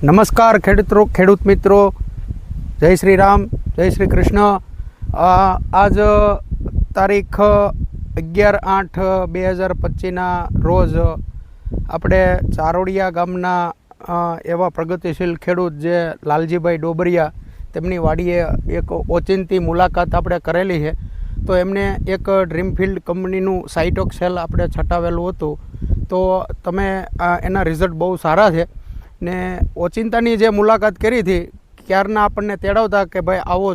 નમસ્કાર ખેડૂત મિત્રો, જય શ્રી રામ, જય શ્રી કૃષ્ણ. આજ તારીખ 11/8/2025ના રોજ આપણે ચારોડિયા ગામના એવા પ્રગતિશીલ ખેડૂત જે લાલજીભાઈ ડોબરિયા, તેમની વાડીએ એક ઓચિંતી મુલાકાત આપણે કરેલી છે. તો એમને એક ડ્રીમફિલ્ડ કંપનીનું સાઇટોક્સેલ આપણે છટાવેલું હતું. તો તમે એના રિઝલ્ટ બહુ સારા છે ને ઓચિંતાની જે મુલાકાત કરી હતી ક્યારના આપણને તેડાવતા કે ભાઈ આવો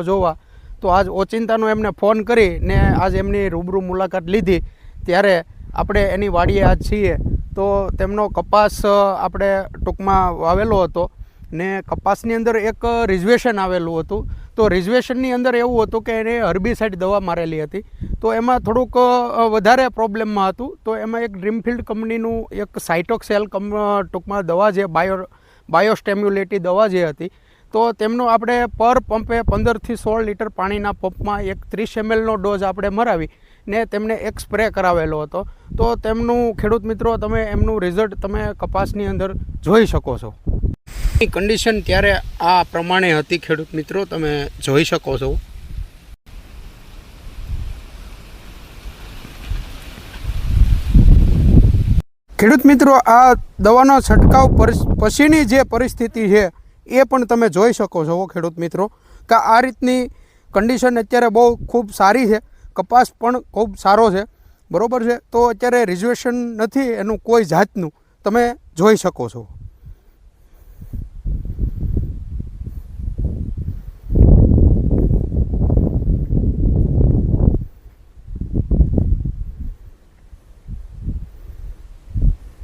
જોવા. તો આજ ઓચિંતાનો એમને ફોન કરી ને આજ એમની રૂબરૂ મુલાકાત લીધી. ત્યારે આપણે એની વાડીએ આજ છીએ. તો તેમનો કપાસ આપણે ટૂંકમાં વાવેલો હતો ને કપાસની અંદર એક રિઝર્વેશન આવેલું હતું. તો રિઝર્વેશનની અંદર એવું હતું કે એને હર્બીસાઇડ દવા મારેલી હતી. તો એમાં થોડુંક વધારે પ્રોબ્લેમમાં હતું. તો એમાં એક ડ્રીમફિલ્ડ કંપનીનું એક સાઇટોક્સેલ ટૂંકમાં દવા જે બાયોસ્ટેમ્યુલેટી દવા જે હતી, તો તેમનો આપણે પર પંપે 15 થી 16 લીટર પાણીના પંપમાં એક 30 mlનો ડોઝ આપણે મરાવી ને તેમને એક સ્પ્રે કરાવેલો હતો. તો તેમનું ખેડૂત મિત્રો તમે એમનું રિઝલ્ટ તમે કપાસની અંદર જોઈ શકો છો. કન્ડિશન ત્યારે આ પ્રમાણે હતી ખેડૂત મિત્રો, તમે જોઈ શકો છો. ખેડૂત મિત્રો, આ દવાનો છંટકાવ પછીની જે પરિસ્થિતિ છે એ પણ તમે જોઈ શકો છો ખેડૂત મિત્રો, કે આ રીતની કન્ડિશન અત્યારે બહુ ખૂબ સારી છે. કપાસ પણ ખૂબ સારો છે, બરાબર છે. તો અત્યારે રિઝર્વેશન નથી એનું કોઈ જાતનું, તમે જોઈ શકો છો.